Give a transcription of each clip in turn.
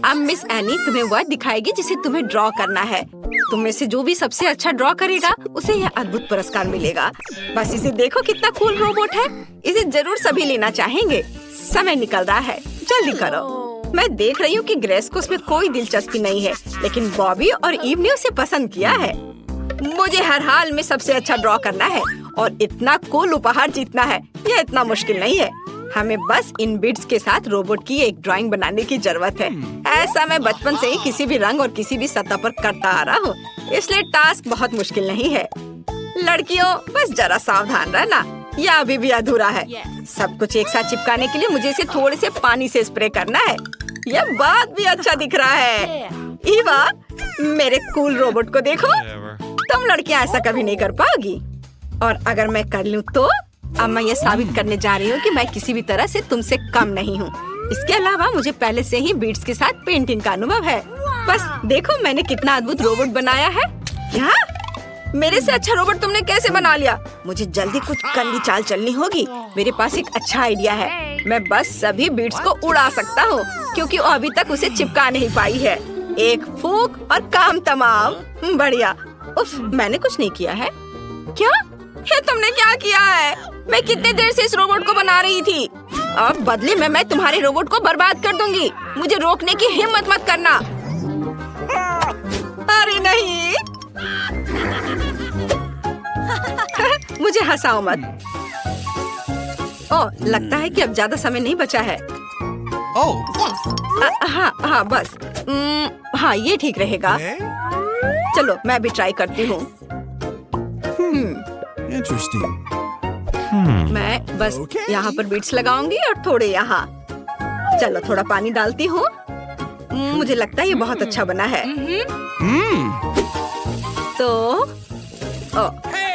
अब miss any तुम्हें वह दिखाएगी जिसे तुम्हें ड्रॉ करना है। तुम में से जो भी सबसे अच्छा ड्रॉ करेगा उसे यह अद्भुत पुरस्कार मिलेगा। बस इसे देखो कितना कूल रोबोट है। इसे जरूर सभी लेना चाहेंगे। समय निकल रहा है, जल्दी करो। मैं देख रही हूँ कि ग्रेस को उसमें कोई दिलचस्पी नहीं है, लेकिन बॉबी और ईव ने उसे पसंद किया है। मुझे हर हाल में सबसे अच्छा ड्रॉ करना है और इतना कूल उपहार जीतना है। यह इतना मुश्किल नहीं है। हमें बस इन बिट्स के साथ रोबोट की एक ड्राइंग बनाने की जरूरत है। ऐसा मैं बचपन से ही किसी भी रंग और किसी भी सतह पर करता आ रहा हूँ, इसलिए टास्क बहुत मुश्किल नहीं है। लड़कियों, बस जरा सावधान रहना, यह अभी भी अधूरा है। सब कुछ एक साथ चिपकाने के लिए मुझे इसे थोड़े से पानी से स्प्रे करना है। यह बहुत भी अच्छा दिख रहा है। ईवा, मेरे कूल रोबोट को देखो। तुम लड़कियाँ ऐसा कभी नहीं कर पाओगी, और अगर मैं कर लूँ तो अब मैं ये साबित करने जा रही हूँ कि मैं किसी भी तरह से तुमसे कम नहीं हूँ। इसके अलावा मुझे पहले से ही बीट्स के साथ पेंटिंग का अनुभव है। बस देखो मैंने कितना अद्भुत रोबोट बनाया है। क्या? मेरे से अच्छा रोबोट तुमने कैसे बना लिया? मुझे जल्दी कुछ गंदी चाल चलनी होगी। मेरे पास एक अच्छा आइडिया है। मैं बस सभी बीट्स को उड़ा सकता हूँ, क्योंकि वो अभी तक उसे चिपका नहीं पाई है। एक फूंक और काम तमाम। बढ़िया। उफ, मैंने कुछ नहीं किया है। क्या? ये तुमने क्या किया है? मैं कितने देर से इस रोबोट को बना रही थी। अब बदले में मैं तुम्हारे रोबोट को बर्बाद कर दूंगी। मुझे रोकने की हिम्मत मत करना। अरे नहीं। मुझे हंसाओ मत। ओह, लगता है कि अब ज्यादा समय नहीं बचा है। हाँ बस। हाँ, ये ठीक रहेगा। चलो मैं भी ट्राई करती हूँ। मैं बस यहाँ पर बीट्स लगाऊंगी और थोड़े यहाँ। चलो थोड़ा पानी डालती हूँ। मुझे लगता है ये बहुत अच्छा बना है। तो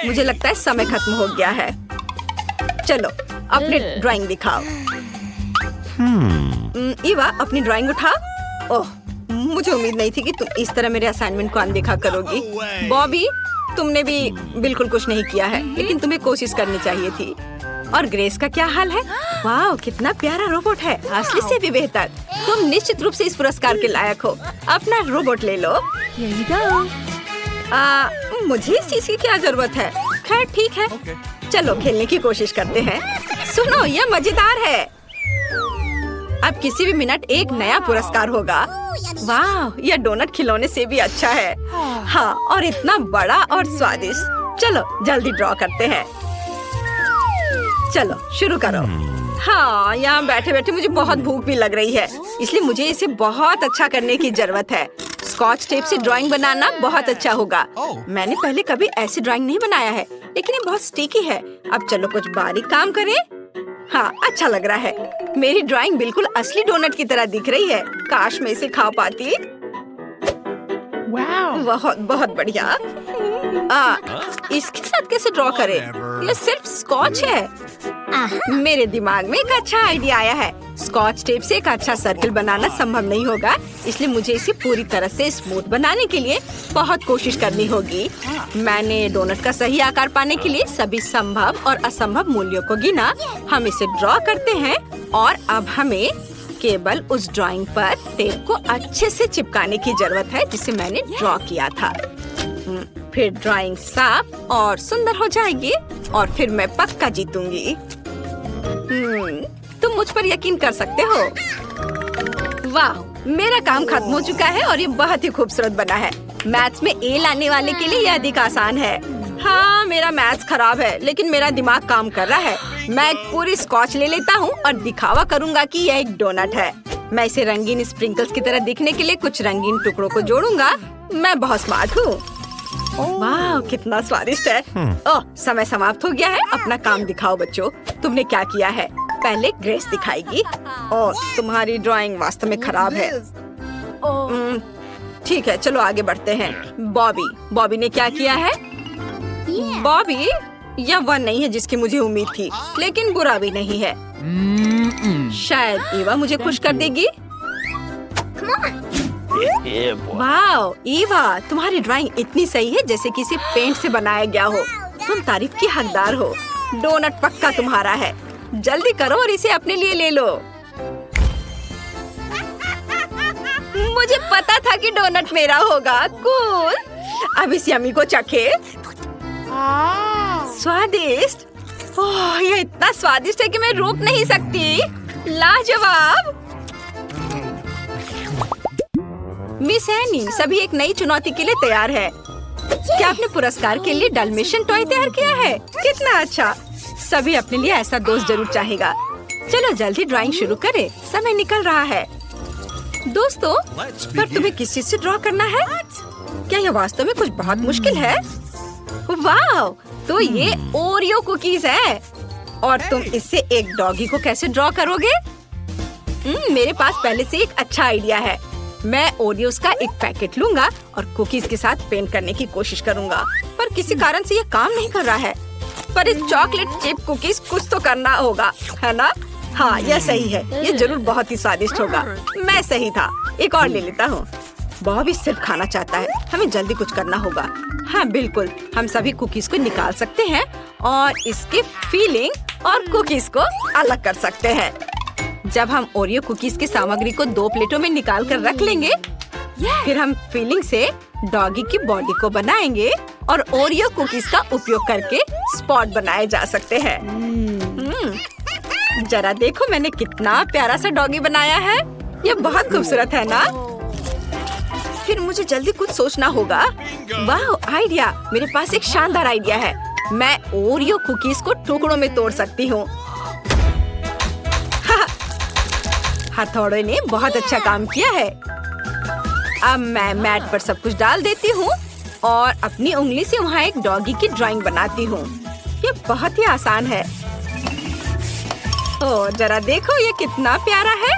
मुझे लगता है समय खत्म हो गया है। चलो अपनी ड्राइंग दिखाओ। ईवा, अपनी ड्राइंग उठा। ओह, मुझे उम्मीद नहीं थी कि तुम इस तरह मेरे असाइनमेंट को अनदेखा करोगी। बॉबी, तुमने भी बिल्कुल कुछ नहीं किया है, लेकिन तुम्हें कोशिश करनी चाहिए थी। और ग्रेस का क्या हाल है? वाह, कितना प्यारा रोबोट है, असली से भी बेहतर। तुम निश्चित रूप से इस पुरस्कार के लायक हो। अपना रोबोट ले लो। मुझे इस चीज की क्या जरूरत है? खैर ठीक है, चलो खेलने की कोशिश करते हैं। सुनो, यह मजेदार है। अब किसी भी मिनट एक नया पुरस्कार होगा। वाह, यह डोनट खिलौने से भी अच्छा है। हाँ, और इतना बड़ा और स्वादिष्ट। चलो जल्दी ड्रॉ करते हैं। चलो शुरू करो। हाँ, यहाँ बैठे बैठे मुझे बहुत भूख भी लग रही है, इसलिए मुझे इसे बहुत अच्छा करने की जरूरत है। स्कॉच टेप से ड्राइंग बनाना बहुत अच्छा होगा। मैंने पहले कभी ऐसी ड्राइंग नहीं बनाया है, लेकिन ये बहुत स्टिकी है। अब चलो कुछ बारीक काम करें। हाँ, अच्छा लग रहा है। मेरी ड्राइंग बिल्कुल असली डोनट की तरह दिख रही है। काश मैं इसे खा पाती। बहुत बहुत बढ़िया। इसके साथ कैसे ड्रॉ करें? ये सिर्फ स्कॉच है। मेरे दिमाग में एक अच्छा आइडिया आया है। स्कॉच टेप से एक अच्छा सर्कल बनाना संभव नहीं होगा, इसलिए मुझे इसे पूरी तरह से स्मूथ बनाने के लिए बहुत कोशिश करनी होगी। मैंने डोनट का सही आकार पाने के लिए सभी संभव और असंभव मूल्यों को गिना। हम इसे ड्रॉ करते हैं और अब हमें केवल उस ड्राइंग पर टेप को अच्छे से चिपकाने की जरूरत है जिसे मैंने ड्रॉ किया था। फिर ड्राइंग साफ और सुंदर हो जाएगी और फिर मैं पक्का जीतूंगी। तुम मुझ पर यकीन कर सकते हो। वाह, मेरा काम खत्म हो चुका है और ये बहुत ही खूबसूरत बना है। मैथ्स में ए लाने वाले के लिए यह अधिक आसान है। हाँ, मेरा मैथ्स खराब है, लेकिन मेरा दिमाग काम कर रहा है। मैं एक पूरी स्कॉच ले लेता हूँ और दिखावा करूँगा कि यह एक डोनट है। मैं इसे रंगीन स्प्रिंकल्स की तरह दिखने के लिए कुछ रंगीन टुकड़ों को जोड़ूंगा। मैं बहुत स्मार्ट हूँ। वाह, कितना स्वादिष्ट है। ओह, समय समाप्त हो गया है। अपना काम दिखाओ बच्चों, तुमने क्या किया है? पहले ग्रेस दिखाएगी। और तुम्हारी ड्राइंग वास्तव में खराब है। ठीक है, चलो आगे बढ़ते हैं। बॉबी ने क्या किया है? बॉबी, यह वह नहीं है जिसकी मुझे उम्मीद थी, लेकिन बुरा भी नहीं है। शायद ईवा मुझे खुश कर देगी। वाह ईवा, तुम्हारी ड्राइंग इतनी सही है जैसे किसी पेंट से बनाया गया हो। तुम तारीफ की हकदार हो। डोनट पक्का तुम्हारा है। जल्दी करो और इसे अपने लिए ले लो। मुझे पता था कि डोनट मेरा होगा। कूल। अब इस यम्मी को चखे। स्वादिष्ट। ओह, ये इतना स्वादिष्ट है कि मैं रोक नहीं सकती। लाजवाब। मिस एनी, सभी एक नई चुनौती के लिए तैयार है। क्या आपने पुरस्कार के लिए डाल्मेशियन टॉय तैयार किया है? कितना अच्छा। सभी अपने लिए ऐसा दोस्त जरूर चाहेगा। चलो जल्दी ड्राइंग शुरू करें, समय निकल रहा है। दोस्तों, पर तुम्हें किस चीज से ड्रॉ करना है? क्या यह वास्तव में कुछ बहुत मुश्किल है? वाह, तो ये ओरियो कुकीज है। और तुम इससे एक डॉगी को कैसे ड्रॉ करोगे? मेरे पास पहले से एक अच्छा आइडिया है। मैं ओरियोस का एक पैकेट लूंगा और कुकीज के साथ पेंट करने की कोशिश करूंगा, पर किसी कारण से ये काम नहीं कर रहा है। पर इस चॉकलेट चिप कुकीज कुछ तो करना होगा, है ना? हाँ, यह सही है। ये जरूर बहुत ही स्वादिष्ट होगा। मैं सही था। एक और ले लेता हूँ। बॉबी सिर्फ खाना चाहता है। हमें जल्दी कुछ करना होगा। हाँ बिल्कुल, हम सभी कुकीज को निकाल सकते हैं और इसके फीलिंग और कुकीज को अलग कर सकते हैं। जब हम ओरियो कुकीज की सामग्री को 2 प्लेटों में निकाल कर रख लेंगे, फिर हम फीलिंग से डॉगी की बॉडी को बनाएंगे और ओरियो कुकीज का उपयोग करके स्पॉट बनाए जा सकते हैं। जरा देखो मैंने कितना प्यारा सा डॉगी बनाया है। ये बहुत खूबसूरत है ना? फिर मुझे जल्दी कुछ सोचना होगा। वाह, आइडिया! मेरे पास एक शानदार आइडिया है। मैं ओरियो कुकीज को टुकड़ों में तोड़ सकती हूँ। हथौड़े ने बहुत अच्छा काम किया है। अब मैं मैट पर सब कुछ डाल देती हूँ और अपनी उंगली से वहाँ एक डॉगी की ड्राइंग बनाती हूँ। ये बहुत ही आसान है। ओह, जरा देखो ये कितना प्यारा है।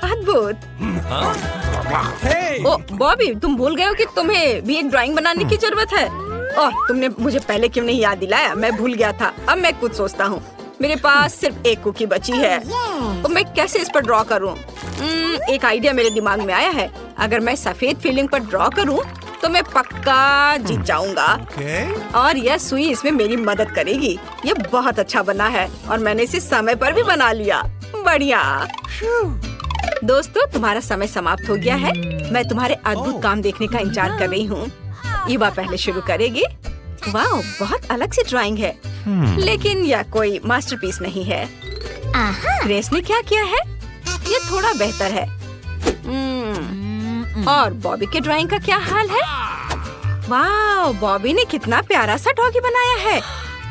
अद्भुत। ओह बॉबी, तुम भूल गए हो कि तुम्हें भी एक ड्राइंग बनाने की जरूरत है। ओह, तुमने मुझे पहले क्यों नहीं याद दिलाया? मैं भूल गया था। अब मैं कुछ सोचता हूँ। मेरे पास सिर्फ एक कुकी बची है, तो मैं कैसे इस पर ड्रॉ करूँ? एक आइडिया मेरे दिमाग में आया है। अगर मैं सफेद फीलिंग पर ड्रॉ करूँ तो मैं पक्का जीत जाऊंगा। और यह सुई इसमें मेरी मदद करेगी। ये बहुत अच्छा बना है और मैंने इसे समय पर भी बना लिया। बढ़िया। दोस्तों, तुम्हारा समय समाप्त हो गया है। मैं तुम्हारे अद्भुत काम देखने का इंतजार कर रही हूँ। ईवा पहले शुरू करेगी। वाह, बहुत अलग सी ड्राइंग है, लेकिन यह कोई मास्टरपीस नहीं है। ग्रेस ने क्या किया है? ये थोड़ा बेहतर है। और बॉबी के ड्राइंग का क्या हाल है? वाह, बॉबी ने कितना प्यारा सा डॉगी बनाया है।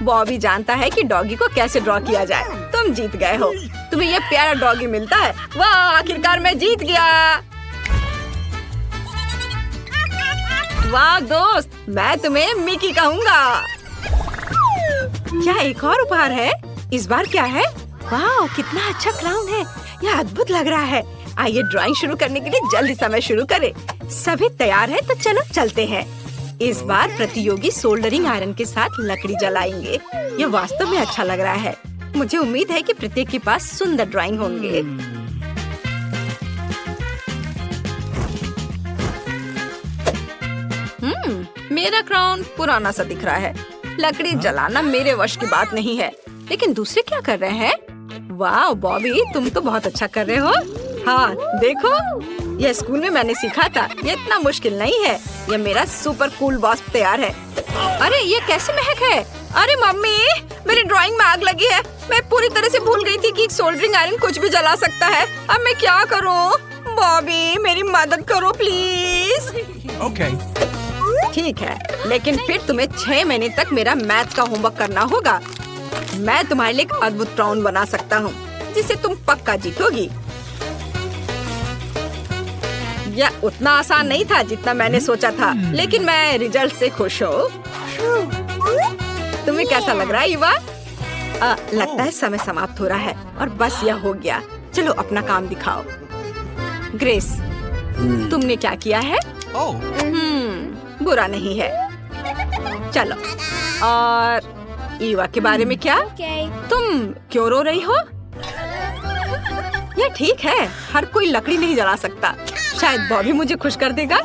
बॉबी जानता है कि डॉगी को कैसे ड्रॉ किया जाए। तुम जीत गए हो। तुम्हें ये प्यारा डॉगी मिलता है। वाह, आखिरकार मैं जीत गया। वाह दोस्त, मैं तुम्हें मिकी कहूँगा। क्या एक और उपहार है? इस बार क्या है? वाह, कितना अच्छा क्राउन है। यह अद्भुत लग रहा है। आइए ड्राइंग शुरू करने के लिए जल्दी समय शुरू करें। सभी तैयार हैं तो चलो चलते हैं। इस बार प्रतियोगी सोल्डरिंग आयरन के साथ लकड़ी जलाएंगे। यह वास्तव में अच्छा लग रहा है। मुझे उम्मीद है कि प्रत्येक के पास सुंदर ड्राइंग होंगे। मेरा क्राउन पुराना सा दिख रहा है। लकड़ी जलाना मेरे वश की बात नहीं है। लेकिन दूसरे क्या कर रहे हैं? वाह बॉबी, तुम तो बहुत अच्छा कर रहे हो। हाँ देखो, यह स्कूल में मैंने सीखा था। ये इतना मुश्किल नहीं है। यह मेरा सुपर कूल वास्प तैयार है। अरे ये कैसे महक है? अरे मम्मी, मेरी ड्राइंग में आग लगी है। मैं पूरी तरह से भूल गई थी कि सोल्डरिंग आयरन कुछ भी जला सकता है। अब मैं क्या करूँ? बॉबी, मेरी मदद करो प्लीज। ओके। ठीक है, लेकिन फिर तुम्हें 6 महीने तक मेरा मैथ्स का होमवर्क करना होगा। मैं तुम्हारे लिए एक अद्भुत क्राउन बना सकता हूँ जिसे तुम पक्का जीतोगी। यह उतना आसान नहीं था जितना मैंने सोचा था, लेकिन मैं रिजल्ट से खुश हूँ। तुम्हें कैसा लग रहा है ईवा? लगता है समय समाप्त हो रहा है और बस यह हो गया। चलो अपना काम दिखाओ। ग्रेस, तुमने क्या किया है? बुरा नहीं है। चलो, और ईवा के बारे में क्या? तुम क्यों रो रही हो? यह ठीक है, हर कोई लकड़ी नहीं जला सकता। शायद बॉबी मुझे खुश कर देगा।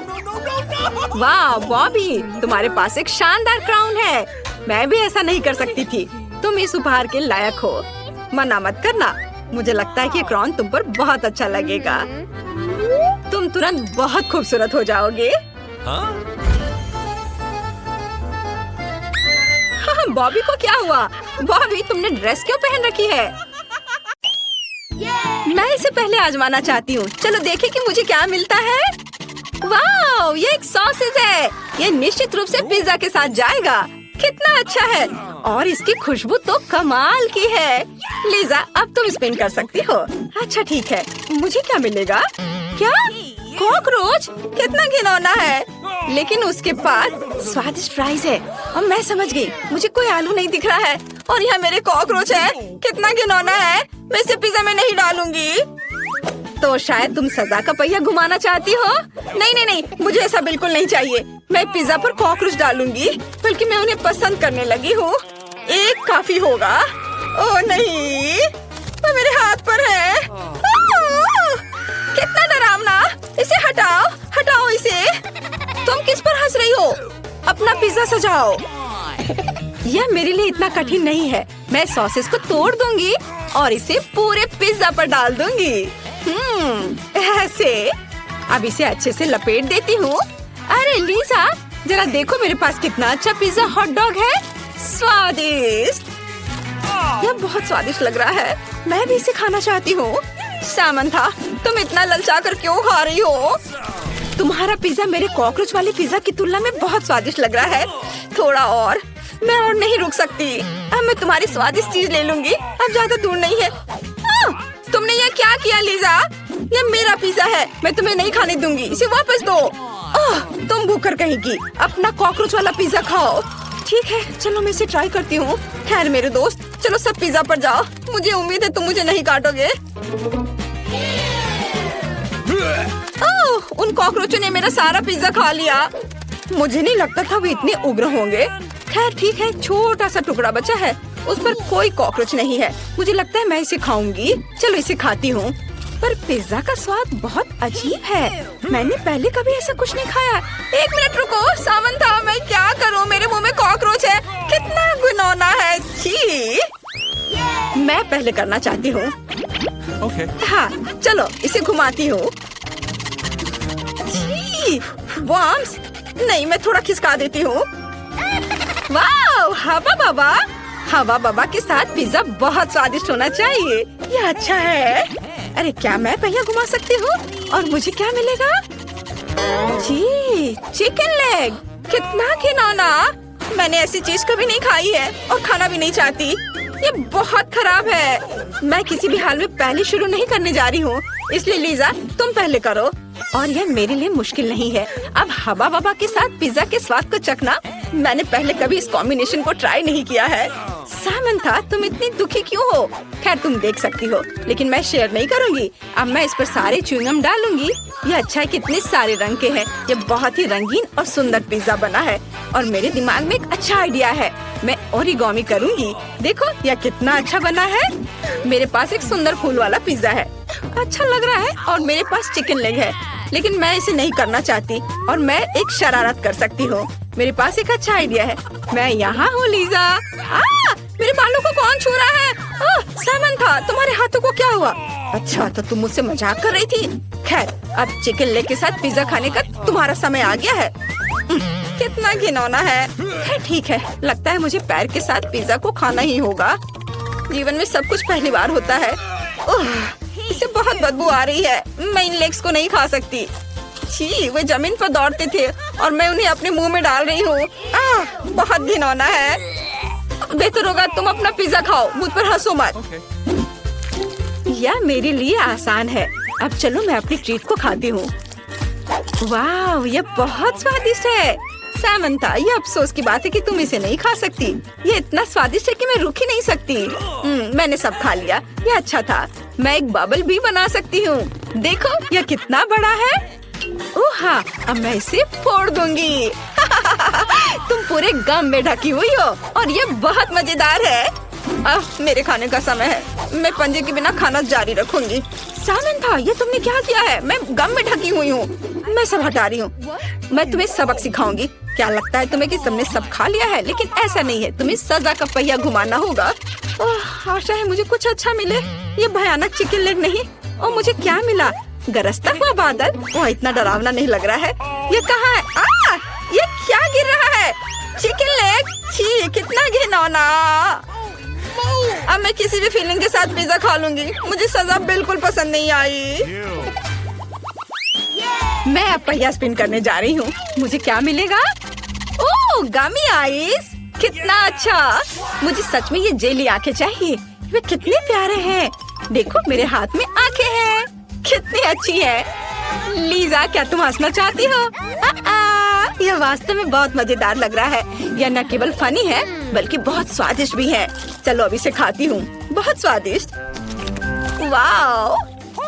वाह बॉबी, तुम्हारे पास एक शानदार क्राउन है। मैं भी ऐसा नहीं कर सकती थी। तुम इस उपहार के लायक हो। मना मत करना। मुझे लगता है कि क्रॉन तुम पर बहुत अच्छा लगेगा। तुम तुरंत बहुत खूबसूरत हो जाओगे। बॉबी को क्या हुआ? बॉबी, तुमने ड्रेस क्यों पहन रखी है? मैं इसे पहले आजमाना चाहती हूँ। चलो देखें कि मुझे क्या मिलता है। वाह, ये एक सॉसेज है। ये निश्चित रूप से पिज्जा के साथ जाएगा। कितना अच्छा है और इसकी खुशबू तो कमाल की है। लीजा, अब तुम स्पिन कर सकती हो। अच्छा ठीक है, मुझे क्या मिलेगा? क्या? कॉकरोच? कितना घिनौना है। लेकिन उसके पास स्वादिष्ट फ्राइज है और मैं समझ गई। मुझे कोई आलू नहीं दिख रहा है और यहाँ मेरे कॉकरोच है। कितना घिनौना है। मैं इसे पिज्जा में नहीं डालूंगी। तो शायद तुम सजा का पहिया घुमाना चाहती हो? नहीं नहीं नहीं, मुझे ऐसा बिल्कुल नहीं चाहिए। मैं पिज्जा पर कॉकरोच डालूंगी, बल्कि मैं उन्हें पसंद करने लगी हूँ। एक काफी होगा। ओह नहीं, वो मेरे हाथ पर है। कितना डरावना। इसे हटाओ, हटाओ इसे। तुम किस पर हंस रही हो? अपना पिज्जा सजाओ। यह मेरे लिए इतना कठिन नहीं है। मैं सॉसेस को तोड़ दूंगी और इसे पूरे पिज्जा पर डाल दूंगी। ऐसे। अब इसे अच्छे से लपेट देती हूँ। अरे लीजा, जरा देखो मेरे पास कितना अच्छा पिज्जा हॉट डॉग है। स्वादिष्ट। यह बहुत स्वादिष्ट लग रहा है। मैं भी इसे खाना चाहती हूँ। सामंथा, तुम इतना ललचा कर क्यों खा रही हो? तुम्हारा पिज्जा मेरे कॉकरोच वाले पिज्जा की तुलना में बहुत स्वादिष्ट लग रहा है। थोड़ा और। मैं और नहीं रुक सकती। अब मैं तुम्हारी स्वादिष्ट चीज ले लूंगी। अब ज्यादा दूर नहीं है। तुमने ये क्या किया लीजा? ये मेरा पिज्जा है। मैं तुम्हें नहीं खाने दूंगी। इसे वापस दो। तुम भूखर कहेगी। अपना कॉकरोच वाला पिज्जा खाओ। ठीक है, चलो मैं इसे ट्राई करती हूँ। खैर मेरे दोस्त, चलो सब पिज्जा पर जाओ। मुझे उम्मीद है तुम मुझे नहीं काटोगे। उन कॉकरोचों ने मेरा सारा पिज्जा खा लिया। मुझे नहीं लगता था वे इतने उग्र होंगे। खैर ठीक है, छोटा सा टुकड़ा बचा है। उस पर कोई कॉकरोच नहीं है। मुझे लगता है मैं इसे खाऊंगी। चलो इसे खाती हूँ। पर पिज्जा का स्वाद बहुत अजीब है। मैंने पहले कभी ऐसा कुछ नहीं खाया। एक मिनट रुको सामंथा, मैं क्या करूँ? मेरे मुंह में कॉकरोच है। कितना घिनौना है। छी। मैं पहले करना चाहती हूँ। हाँ, चलो इसे घुमाती हूँ। वर्म्स, नहीं, मैं थोड़ा खिसका देती हूँ। वाह, हवा बाबा। हवा बाबा के साथ पिज्जा बहुत स्वादिष्ट होना चाहिए। ये अच्छा है। अरे क्या मैं पहिया घुमा सकती हूँ? और मुझे क्या मिलेगा? जी, चिकन लेग। कितना घिनौना। मैंने ऐसी चीज कभी नहीं खाई है और खाना भी नहीं चाहती। ये बहुत खराब है। मैं किसी भी हाल में पहले शुरू नहीं करने जा रही हूँ। इसलिए लीजा, तुम पहले करो। और यह मेरे लिए मुश्किल नहीं है। अब हवा बाबा के साथ पिज्जा के स्वाद को चखना। मैंने पहले कभी इस कॉम्बिनेशन को ट्राई नहीं किया है। सामंथा, तुम इतनी दुखी क्यों हो? खैर तुम देख सकती हो, लेकिन मैं शेयर नहीं करूंगी। अब मैं इस पर सारे च्युइंगम डालूंगी। ये अच्छा है, कितने सारे रंग के हैं। ये बहुत ही रंगीन और सुंदर पिज्जा बना है और मेरे दिमाग में एक अच्छा आइडिया है। मैं ओरिगामी करूंगी। देखो यह कितना अच्छा बना है। मेरे पास एक सुंदर फूल वाला पिज्जा है। अच्छा लग रहा है और मेरे पास चिकन लेग है, लेकिन मैं इसे नहीं करना चाहती और मैं एक शरारत कर सकती हूँ। मेरे पास एक अच्छा आइडिया है। मैं यहाँ हूँ लीजा। मेरे बालों को कौन छू रहा है? सामंथा, तुम्हारे हाथों को क्या हुआ? अच्छा, तो तुम मुझसे मजाक कर रही थी। खैर, अब चिकन लेग के साथ पिज्जा खाने का तुम्हारा समय आ गया है। कितना घिनौना है। खैर ठीक है, लगता है मुझे पैर के साथ पिज्जा को खाना ही होगा। जीवन में सब कुछ पहली बार होता है। इसे बहुत बदबू आ रही है। मैं इन लेग्स को नहीं खा सकती। छी, वे जमीन पर दौड़ते थे और मैं उन्हें अपने मुंह में डाल रही हूँ। बहुत घिनौना है। बेहतर होगा तुम अपना पिज्जा खाओ, मुझ पर हंसो मत। यह मेरे लिए आसान है। अब चलो मैं अपनी ट्रीट को खाती हूँ। वाह, यह बहुत स्वादिष्ट है। सामंथा, ये अफसोस की बात है कि तुम इसे नहीं खा सकती। ये इतना स्वादिष्ट है कि मैं रुक ही नहीं सकती। मैंने सब खा लिया। ये अच्छा था। मैं एक बबल भी बना सकती हूँ। देखो यह कितना बड़ा है। ओह हाँ, अब मैं इसे फोड़ दूंगी। तुम पूरे गम में ढकी हुई हो और ये बहुत मजेदार है। अब मेरे खाने का समय है। मैं पंजे के बिना खाना जारी रखूंगी। सामंथा, ये तुमने क्या किया है? मैं गम में ढकी हुई हूँ। मैं सब हटा रही हूँ। मैं तुम्हें सबक सिखाऊंगी क्या लगता है तुम्हें कि सबने सब खा लिया है? लेकिन ऐसा नहीं है, तुम्हें सजा का पहिया घुमाना होगा। ओह, आशा है मुझे कुछ अच्छा मिले। ये भयानक चिकन लेग नहीं। और मुझे क्या मिला? गरजता हुआ बादल। ओह, इतना डरावना नहीं लग रहा है। ये कहाँ है? ये क्या गिर रहा है? Chicken leg. छी, कितना घिनौना। अब मैं किसी भी फीलिंग के साथ पिज्जा खा लूंगी। मुझे सजा बिल्कुल पसंद नहीं आई। मैं अब पहिया स्पिन करने जा रही हूँ। मुझे क्या मिलेगा? ओह, गमी आइस। कितना अच्छा। मुझे सच में ये जेली आंखें चाहिए। वे कितने प्यारे हैं। देखो मेरे हाथ में आंखें हैं। कितनी अच्छी है। लीजा, क्या तुम हंसना चाहती हो? यह वास्तव में बहुत मजेदार लग रहा है। यह न केवल फनी है बल्कि बहुत स्वादिष्ट भी है। चलो अब इसे खाती हूँ। बहुत स्वादिष्ट। वाओ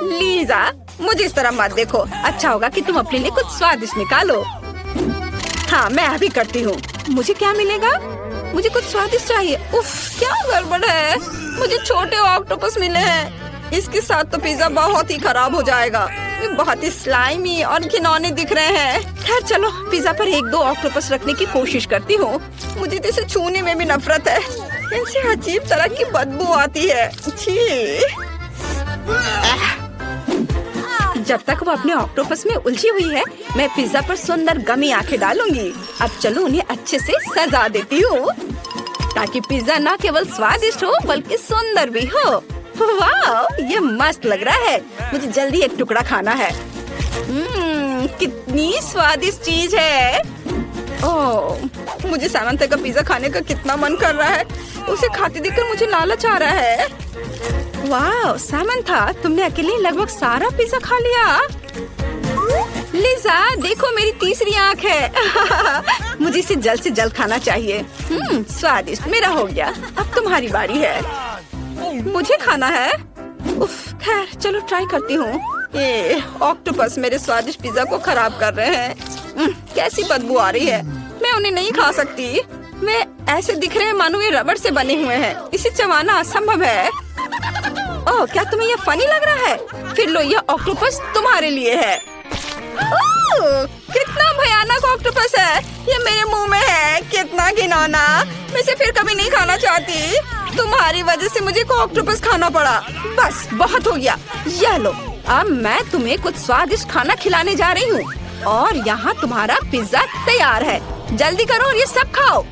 लीजा, मुझे इस तरह मत देखो। अच्छा होगा कि तुम अपने लिए कुछ स्वादिष्ट निकालो। हाँ, मैं अभी करती हूँ। मुझे क्या मिलेगा? मुझे कुछ स्वादिष्ट चाहिए। उफ, क्या गड़बड़ है। मुझे छोटे ऑक्टोपस मिले हैं। इसके साथ तो पिज्जा बहुत ही खराब हो जाएगा। वे बहुत ही स्लाइमी और घिनौने दिख रहे हैं। खैर चलो, पिज्जा पर 1-2 ऑक्टोपस रखने की कोशिश करती हूँ। मुझे तो इसे छूने में भी नफरत है। इनसे अजीब तरह की बदबू आती है। छी। जब तक वो अपने ऑक्टोपस में उलझी हुई है, मैं पिज्जा पर सुंदर गमी आंखें डालूंगी। अब चलो उन्हें अच्छे से सजा देती हूँ, ताकि पिज्जा न केवल स्वादिष्ट हो बल्कि सुंदर भी हो। वाह, ये मस्त लग रहा है। मुझे जल्दी एक टुकड़ा खाना है। कितनी स्वादिष्ट चीज है। ओह, मुझे सामंता का पिज्जा खाने का कितना मन कर रहा है। उसे खाते देखकर मुझे लालच आ रहा है। वाह सामंथा, तुमने अकेले लगभग सारा पिज्जा खा लिया। लिजा, देखो मेरी तीसरी आंख है। मुझे इसे जल्द से जल्द खाना चाहिए। स्वादिष्ट। मेरा हो गया। अब तुम्हारी बारी है। मुझे खाना है। उफ, खैर चलो ट्राई करती हूँ। ये ऑक्टोपस मेरे स्वादिष्ट पिज्जा को खराब कर रहे हैं। कैसी बदबू आ रही है। मैं उन्हें नहीं खा सकती। वे ऐसे दिख रहे हैं मानो ये रबड़ से बने हुए हैं। इसे चबाना असंभव है। ओह, क्या तुम्हें ये फनी लग रहा है? फिर लो, यह ऑक्टोपस तुम्हारे लिए है। ओह, कितना भयानक ऑक्टोपस है। ये मेरे मुंह में है। कितना घिनौना। मैं इसे फिर कभी नहीं खाना चाहती। तुम्हारी वजह से मुझे को ऑक्टोपस खाना पड़ा। बस बहुत हो गया। यह लो, अब मैं तुम्हें कुछ स्वादिष्ट खाना खिलाने जा रही हूँ। और यहाँ तुम्हारा पिज्जा तैयार है। जल्दी करो और ये सब खाओ।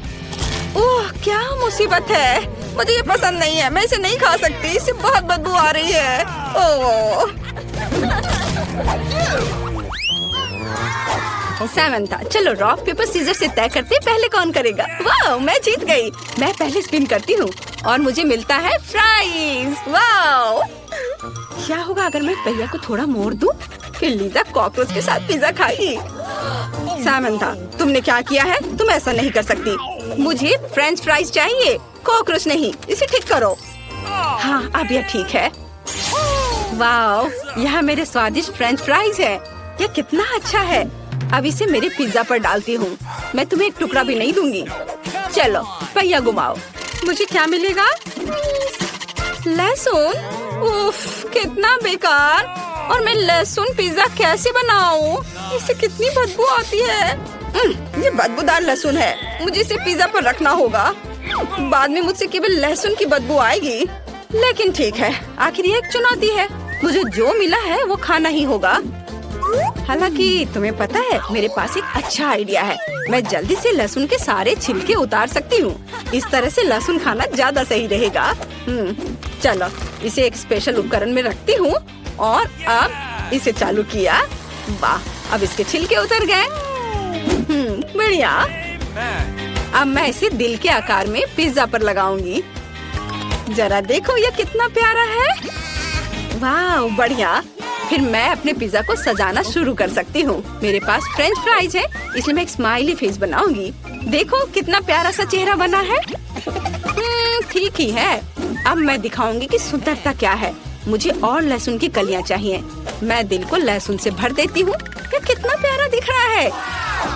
ओह, क्या मुसीबत है। मुझे ये पसंद नहीं है। मैं इसे नहीं खा सकती। इससे बहुत बदबू आ रही है। ओह। सामंता, चलो रॉक पेपर सीजर से तय करते पहले कौन करेगा। वाह, मैं जीत गई। मैं पहले स्पिन करती हूँ और मुझे मिलता है फ्राइज। वाह, क्या होगा अगर मैं पहिया को थोड़ा मोड़ दूँ? फिर लीजा कॉकरोच के साथ पिज्जा खाएगी। सामंता, तुमने क्या किया है? तुम ऐसा नहीं कर सकती। मुझे फ्रेंच फ्राइज चाहिए, कॉकरोच नहीं। इसे ठीक करो। हाँ, अब यह ठीक है। वाह, यह मेरे स्वादिष्ट फ्रेंच फ्राइज है। यह कितना अच्छा है। अब इसे मेरे पिज्जा पर डालती हूँ। मैं तुम्हें एक टुकड़ा भी नहीं दूंगी। चलो पहिया घुमाओ। मुझे क्या मिलेगा? लहसुन। उफ, कितना बेकार। और मैं लहसुन पिज्जा कैसे बनाऊं? इससे कितनी बदबू आती है। ये बदबूदार लहसुन है। मुझे इसे पिज्जा पर रखना होगा। बाद में मुझसे केवल लहसुन की बदबू आएगी। लेकिन ठीक है, आखिर ये एक चुनौती है। मुझे जो मिला है वो खाना ही होगा। हालांकि तुम्हें पता है, मेरे पास एक अच्छा आइडिया है। मैं जल्दी से लहसुन के सारे छिलके उतार सकती हूँ। इस तरह से लहसुन खाना ज्यादा सही रहेगा। चलो इसे एक स्पेशल उपकरण में रखती हूँ और अब इसे चालू किया। वाह, अब इसके छिलके उतर गए। बढ़िया। अब मैं इसे दिल के आकार में पिज्जा पर लगाऊंगी। जरा देखो ये कितना प्यारा है। वाह, बढ़िया। फिर मैं अपने पिज्जा को सजाना शुरू कर सकती हूँ। मेरे पास फ्रेंच फ्राइज है, इसलिए मैं एक स्माइली फेस बनाऊंगी। देखो कितना प्यारा सा चेहरा बना है। ठीक ही है। अब मैं दिखाऊंगी कि सुंदरता क्या है। मुझे और लहसुन की कलियां चाहिए। मैं दिल को लहसुन से भर देती हूँ। ये कितना प्यारा दिख रहा है।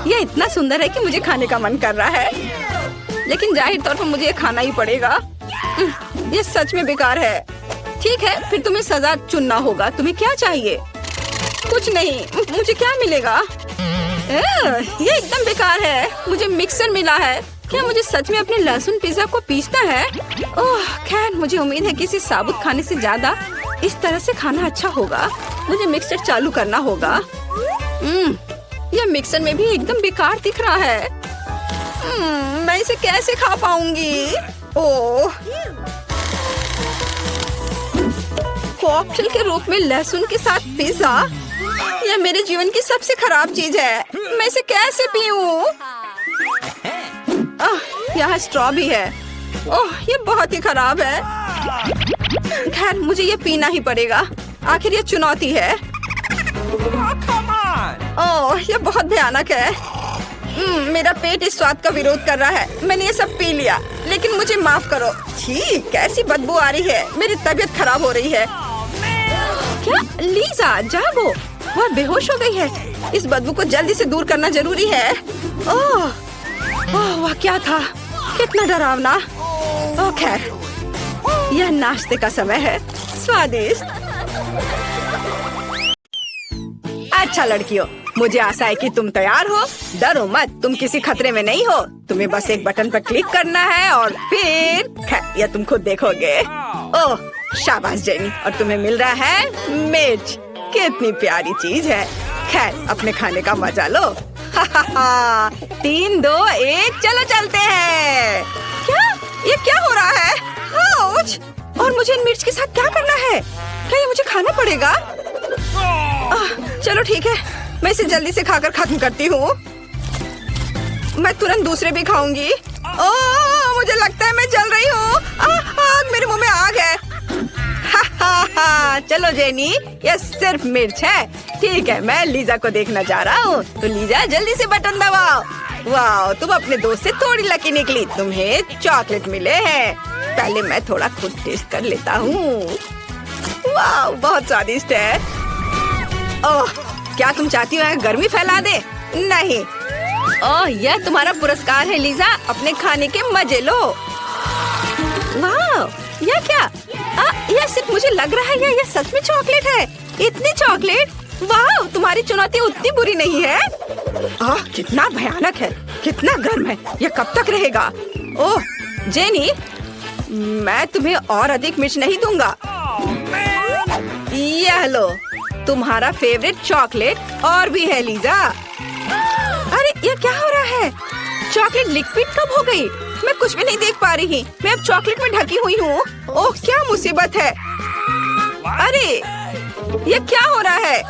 यह इतना सुंदर है कि मुझे खाने का मन कर रहा है। लेकिन जाहिर तौर पर मुझे ये खाना ही पड़ेगा। ये सच में बेकार है। ठीक है, फिर तुम्हें सजा चुनना होगा। तुम्हें क्या चाहिए? कुछ नहीं। मुझे क्या मिलेगा? ये एकदम बेकार है। मुझे मिक्सर मिला है। क्या मुझे सच में अपने लहसुन पिज्जा को पीसना है? ओह खैर, मुझे उम्मीद है कि इसे साबुत खाने से ज्यादा इस तरह से खाना अच्छा होगा। मुझे मिक्सर चालू करना होगा। यह मिक्सर में भी एकदम बेकार दिख रहा है। मैं इसे कैसे खा पाऊंगी? ओह, कॉकटेल के रूप में लहसुन के साथ पिज्जा, यह मेरे जीवन की सबसे खराब चीज है। मैं इसे कैसे पीऊं? यहाँ स्ट्रॉ भी है। ओह, ये बहुत ही खराब है। खैर, मुझे ये पीना ही पड़ेगा। आखिर ये चुनौती है। ओह, ये बहुत भयानक है। मेरा पेट इस स्वाद का विरोध कर रहा है। मैंने ये सब पी लिया, लेकिन मुझे माफ करो। छी, कैसी बदबू आ रही है। मेरी तबीयत खराब हो रही है। क्या लीजा, जागो। वह बेहोश हो गई है। इस बदबू को जल्दी से दूर करना जरूरी है। ओह, वह क्या था? कितना डरावना। ओह खैर, यह नाश्ते का समय है। स्वादिष्ट। अच्छा लड़कियों, मुझे आशा है कि तुम तैयार हो। डरो मत, तुम किसी खतरे में नहीं हो। तुम्हें बस एक बटन पर क्लिक करना है और फिर खैर, यह तुम खुद देखोगे। ओह शाबाश जेनी, और तुम्हें मिल रहा है मिर्च। कितनी प्यारी चीज है। खैर, अपने खाने का मजा लो। 3, 2, 1 चलो चलते हैं। क्या? ये क्या हो रहा है? आउच! और मुझे इन मिर्च के साथ क्या करना है? क्या ये मुझे खाना पड़ेगा? चलो ठीक है, मैं इसे जल्दी से खाकर खत्म करती हूँ। मैं तुरंत दूसरे भी खाऊंगी। ओह, मुझे लगता है मैं जल रही हूँ। आग, मेरे मुंह में आग है। चलो जेनी, यह सिर्फ मिर्च है। ठीक है, मैं लीजा को देखना जा रहा हूँ। तो लीजा, जल्दी से बटन दबाओ। वाह, तुम अपने दोस्त से थोड़ी लकी निकली। तुम्हें चॉकलेट मिले हैं। पहले मैं थोड़ा खुद टेस्ट कर लेता हूँ। वाह, बहुत स्वादिष्ट है। ओह, क्या तुम चाहती हो गर्मी फैला दे? नहीं। ओह, यह तुम्हारा पुरस्कार है लीजा। अपने खाने के मजे लो। वाह, यह क्या? यह सिर्फ मुझे लग रहा है या यह सच में चॉकलेट है? इतनी चॉकलेट? वाह, तुम्हारी चुनौती उतनी बुरी नहीं है। कितना भयानक है, कितना गर्म है। यह कब तक रहेगा? ओह जेनी, मैं तुम्हें और अधिक मिर्च नहीं दूंगा। यह लो, तुम्हारा फेवरेट चॉकलेट और भी है लीजा। अरे ये क्या हो रहा है? चॉकलेट लिक्विड कब हो गई? मैं कुछ भी नहीं देख पा रही। मैं अब चॉकलेट में ढकी हुई हूँ। ओह क्या मुसीबत है। अरे ये क्या हो रहा है?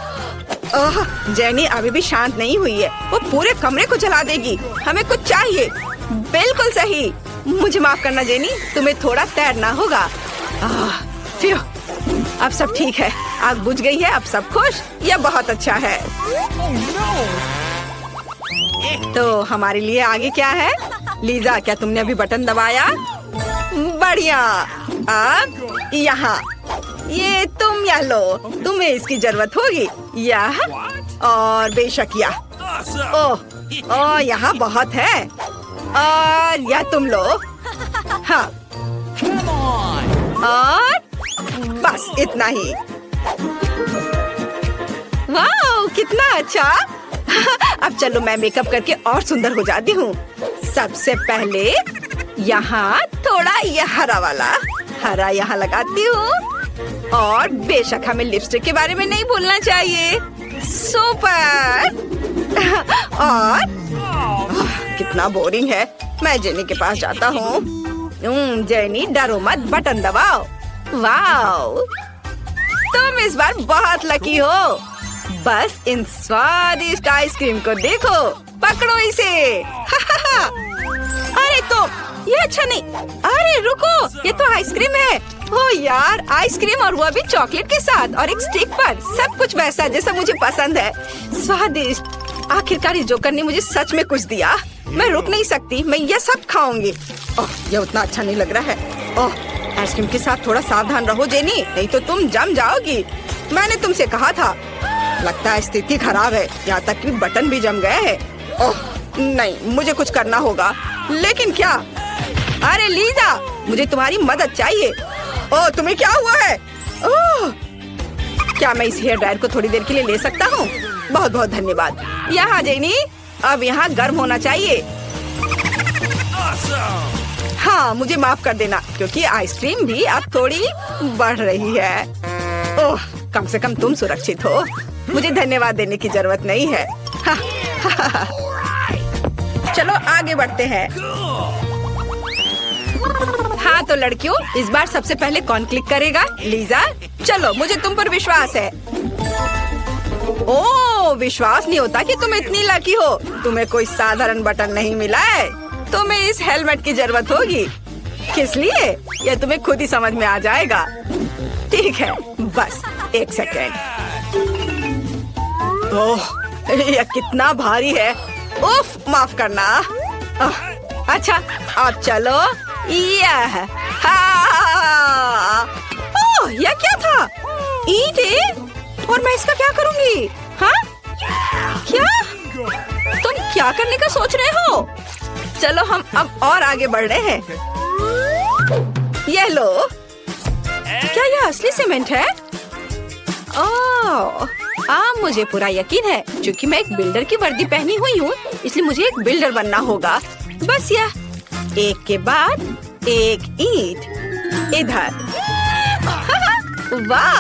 ओह, जेनी अभी भी शांत नहीं हुई है। वो पूरे कमरे को जला देगी। हमें कुछ चाहिए। बिल्कुल सही। मुझे माफ करना जेनी, तुम्हें थोड़ा तैरना होगा। अब सब ठीक है। आग बुझ गई है। अब सब खुश। यह बहुत अच्छा है। तो हमारे लिए आगे क्या है? लीजा, क्या तुमने अभी बटन दबाया? बढ़िया। अब यहाँ ये तुम या लो, तुम्हें इसकी जरूरत होगी। यह और बेशक यह। ओह, यहाँ बहुत है। और यह तुम लो। हाँ, और बस इतना ही। वाह, कितना अच्छा। अब चलो, मैं मेकअप करके और सुंदर हो जाती हूँ। सबसे पहले यहाँ थोड़ा यह हरा वाला हरा यहाँ लगाती हूँ। और बेशक हमें लिपस्टिक के बारे में नहीं भूलना चाहिए। सुपर। और कितना बोरिंग है। मैं जेनी के पास जाता हूँ। जेनी डरो मत, बटन दबाओ। वाओ, तुम इस बार बहुत लकी हो। बस इन स्वादिष्ट आइसक्रीम को देखो। पकड़ो इसे। अरे तो ये अच्छा नहीं। अरे रुको, ये तो आइसक्रीम है। ओ यार, आइसक्रीम और वो भी चॉकलेट के साथ और एक स्टिक पर। सब कुछ वैसा जैसा मुझे पसंद है। स्वादिष्ट। आखिरकार इस जोकर ने मुझे सच में कुछ दिया। मैं रुक नहीं सकती। मैं ये सब खाऊंगी। ओह, ये उतना अच्छा नहीं लग रहा है। ओह, आइसक्रीम के साथ थोड़ा सावधान रहो जेनी, नहीं तो तुम जम जाओगी। मैंने तुमसे कहा था। लगता है स्थिति खराब है। यहाँ तक कि बटन भी जम गए हैं। ओह नहीं, मुझे कुछ करना होगा। लेकिन क्या? अरे लीजा, मुझे तुम्हारी मदद चाहिए। ओह, तुम्हें क्या हुआ है? ओह, क्या मैं इस हेयर ड्रायर को थोड़ी देर के लिए ले सकता हूँ? बहुत बहुत धन्यवाद। यहाँ जेनी, अब यहाँ गर्म होना चाहिए। हाँ, मुझे माफ कर देना क्योंकि आइसक्रीम भी अब थोड़ी बढ़ रही है। ओह, कम से कम तुम सुरक्षित हो। मुझे धन्यवाद देने की जरूरत नहीं है। चलो आगे बढ़ते हैं। हाँ तो लड़कियों, इस बार सबसे पहले कौन क्लिक करेगा? लीजा, चलो, मुझे तुम पर विश्वास है। ओह, विश्वास नहीं होता कि तुम इतनी लकी हो। तुम्हें कोई साधारण बटन नहीं मिला है। तुम्हें इस हेलमेट की जरूरत होगी। किस लिए? यह तुम्हें खुद ही समझ में आ जाएगा। ठीक है, बस एक सेकेंड। ओह, यह कितना भारी है। उफ, माफ करना। अच्छा, अब चलो। यह ओह, यह क्या था? ईंट है? और मैं इसका क्या करूंगी? हाँ? क्या? तुम क्या करने का सोच रहे हो? चलो हम अब और आगे बढ़ रहे हैं। ये लो। क्या यह असली सीमेंट है? ओह, मुझे पूरा यकीन है। क्योंकि मैं एक बिल्डर की वर्दी पहनी हुई हूँ, इसलिए मुझे एक बिल्डर बनना होगा। बस यह एक के बाद एक ईंट इधर। वाह,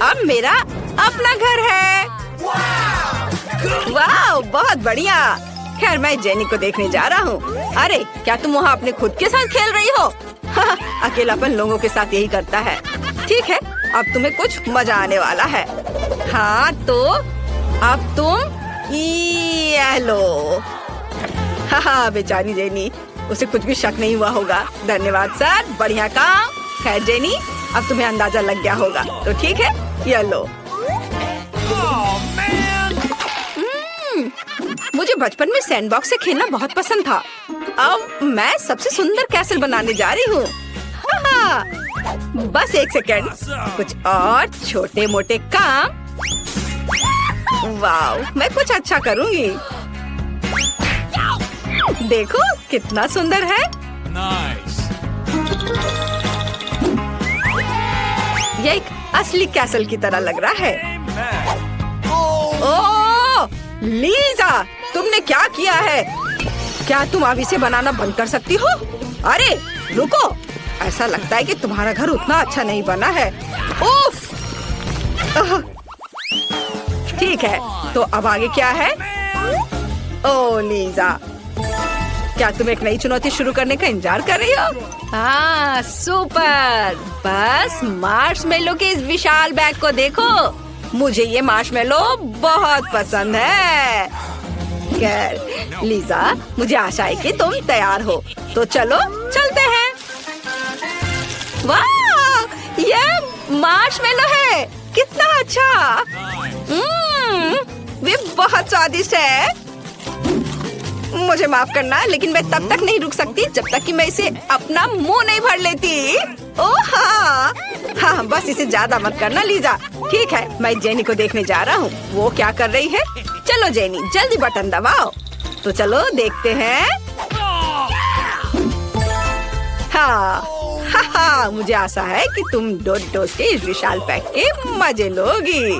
अब मेरा अपना घर है। वाह, बहुत बढ़िया। खैर, मैं जेनी को देखने जा रहा हूँ। अरे, क्या तुम वहाँ अपने खुद के साथ खेल रही हो? अकेलापन लोगों के साथ यही करता है। ठीक है, अब तुम्हें कुछ मजा आने वाला है। हाँ तो अब तुम ये लो। हाँ, बेचारी जेनी, उसे कुछ भी शक नहीं हुआ होगा। धन्यवाद सर, बढ़िया काम। खैर जेनी, अब तुम्हें अंदाजा लग गया होगा, तो ठीक है, ये लो। मुझे बचपन में सैंडबॉक्स से खेलना बहुत पसंद था। अब मैं सबसे सुंदर कैसल बनाने जा रही हूँ। बस एक सेकेंड, कुछ और छोटे मोटे काम। वाह, मैं कुछ अच्छा करूँगी। देखो कितना सुंदर है। यह एक असली कैसल की तरह लग रहा है। ओह, लीजा, तुमने क्या किया है? क्या तुम अब इसे बनाना बंद कर सकती हो? अरे रुको, ऐसा लगता है कि तुम्हारा घर उतना अच्छा नहीं बना है। उफ! ठीक है, तो अब आगे क्या है? ओह लीजा, क्या तुम एक नई चुनौती शुरू करने का इंतजार कर रही हो? हाँ, सुपर। बस मार्शमेलो के इस विशाल बैग को देखो। मुझे ये मार्शमेलो बहुत पसंद है। खैर लीजा, मुझे आशा है कि तुम तैयार हो, तो चलो चलते हैं। वाह, ये मार्शमेलो है, कितना अच्छा। वे बहुत स्वादिष्ट है। मुझे माफ करना, लेकिन मैं तब तक नहीं रुक सकती जब तक कि मैं इसे अपना मुंह नहीं भर लेती। ओह हाँ, हाँ, बस इसे ज्यादा मत करना लीजा। ठीक है, मैं जेनी को देखने जा रहा हूँ, वो क्या कर रही है। चलो जेनी, जल्दी बटन दबाओ। तो चलो देखते हैं। हाँ, हाँ, मुझे आशा है कि तुम डोडोस के इस विशाल पैक के मजे लोगी।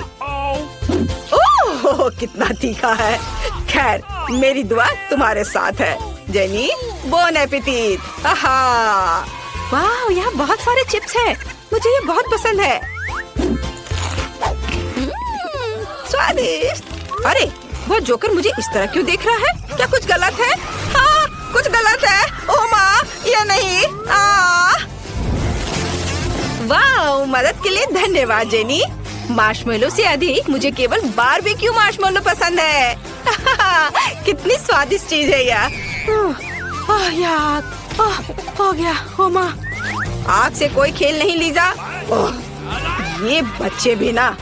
ओह, कितना तीखा है। खैर, मेरी दुआ तुम्हारे साथ है। Jenny, bone appétit. आहा, वाह, यहाँ बहुत सारे चिप्स हैं। मुझे ये बहुत पसंद है। स्वादिष्ट। अरे, वो जोकर मुझे इस तरह क्यों देख रहा है? क्या कुछ गलत है? हाँ, कुछ गलत है। ओह माँ, ये नहीं। वाह, मदद के लिए धन्यवाद जेनी। मार्शमेलो से अधिक मुझे केवल बारबेक्यू मार्शमेलो पसंद है। कितनी स्वादिष्ट चीज है यार। यार, हो गया। ओ माँ, आग से कोई खेल नहीं लीजा। ये बच्चे भी ना।